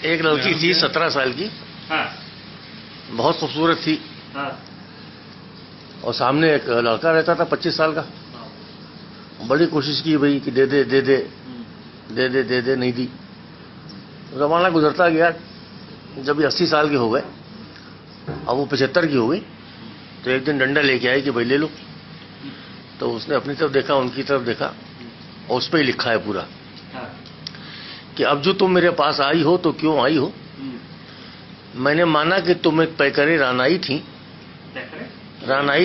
एक लड़की थी 17 साल की। हाँ। बहुत खूबसूरत थी। हाँ। और सामने एक लड़का रहता था 25 साल का। बड़ी कोशिश की भाई कि दे दे दे दे दे दे दे दे, नहीं दी। जमाना गुजरता गया। जब ये 80 साल के हो गए, अब वो 75 की हो गई, तो एक दिन डंडा लेके आई कि भाई ले लो। तो उसने अपनी तरफ देखा, उनकी तरफ देखा, और उस पर ही लिखा है पूरा कि अब जो तुम मेरे पास आई हो तो क्यों आई हो। मैंने माना कि तुम एक पैकरे रानाई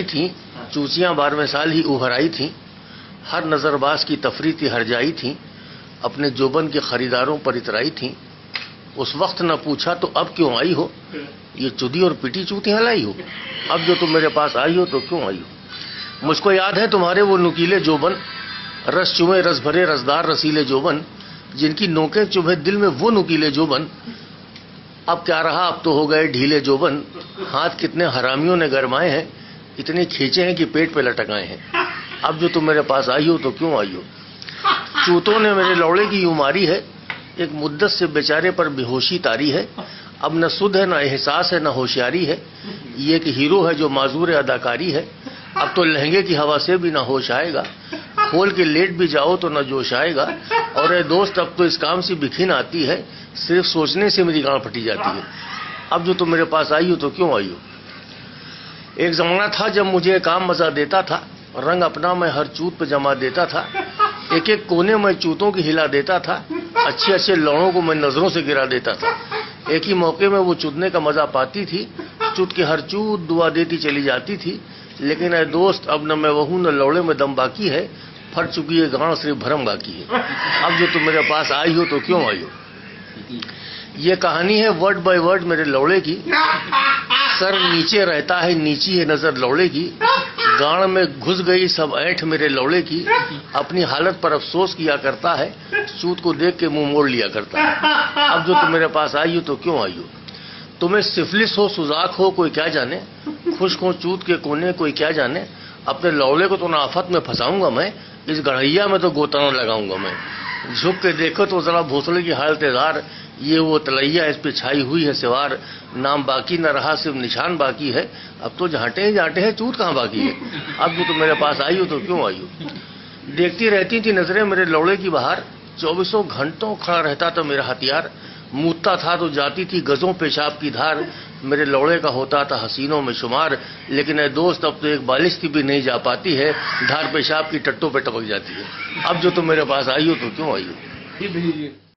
थी, चूचियां 12वें साल ही उभराई थी, हर नजरबाज की तफरी थी हरजाई थी, अपने जोबन के खरीदारों पर इतराई थी। उस वक्त न पूछा तो अब क्यों आई हो, ये चुदी और पिटी चूतियां लाई हो। अब जो तुम मेरे पास आई हो तो क्यों आई हो। मुझको याद है तुम्हारे वो नुकीले जोबन, रस चुमे रस भरे रसदार रसीले जोबन, जिनकी नोकें चुभे दिल में वो नुकीले जोबन। अब क्या रहा, अब तो हो गए ढीले जोबन, हाथ कितने हरामियों ने गरमाए हैं, इतने खींचे हैं कि पेट पे लटकाए हैं। अब जो तुम मेरे पास आई हो तो क्यों आई हो। चूतों ने मेरे लौड़े की यूं मारी है, एक मुद्दत से बेचारे पर बेहोशी तारी है। अब न सुध है, न एहसास है, न होशियारी है, ये एक हीरो है जो माजूर अदाकारी है। अब तो लहंगे की हवा से भी न होश आएगा, खोल के लेट भी जाओ तो न जोश आएगा। और ए दोस्त, अब तो इस काम से बिखिन आती है, सिर्फ सोचने से मेरी गांड फटी जाती है। अब जो तुम मेरे पास आई हो तो क्यों आई हो। एक जमाना था जब मुझे काम मजा देता था, रंग अपना मैं हर चूत पे जमा देता था, एक एक कोने में चूतों की हिला देता था, अच्छे अच्छे लौड़ों को मैं नजरों से गिरा देता था। एक ही मौके में वो चूतने का मजा पाती थी, चूत की हर चूत दुआ देती चली जाती थी। लेकिन ए दोस्त, अब न मैं वहूं न लौड़े में दम बाकी है, फट चुकी है गांड सिर्फ भरम बाकी है। अब जो तुम मेरे पास आई हो तो क्यों आई हो। ये कहानी है वर्ड बाय वर्ड मेरे लौड़े की। सर नीचे रहता है, नीची है नजर लौड़े की, गांड में घुस गई सब ऐंठ मेरे लौड़े की, अपनी हालत पर अफसोस किया करता है, चूत को देख के मुंह मोड़ लिया करता है। अब जो तुम मेरे पास आई हो तो क्यों आई हो। तुम्हें सिफिलिस हो, सुजाक हो, कोई क्या जाने, खुश्क हो चूत के कोने, कोई क्या जाने। अपने लौड़े को तो ना आफत में फंसाऊंगा मैं, इस गढ़ैया में तो गोताना लगाऊंगा मैं। झुक के देखो तो जरा भोसले की हालत इज़हार, ये वो तलैया इस पे छाई हुई है सिवार, नाम बाकी न रहा सिर्फ निशान बाकी है, अब तो झांटे ही झांटे हैं, चूत कहाँ बाकी है। अब जो तुम मेरे पास आई हो तो क्यों आई हो। देखती रहती थी नजरें मेरे लौड़े की बाहर, 24 घंटों खड़ा रहता था मेरा हथियार, मूतता था तो जाती थी गजों पेशाब की धार, मेरे लौड़े का होता था हसीनों में शुमार। लेकिन ए दोस्त, अब तो एक बालिश की भी नहीं जा पाती है, धार पेशाब की टट्टों पे टपक जाती है। अब जो तुम मेरे पास आई हो तो क्यों आई हो।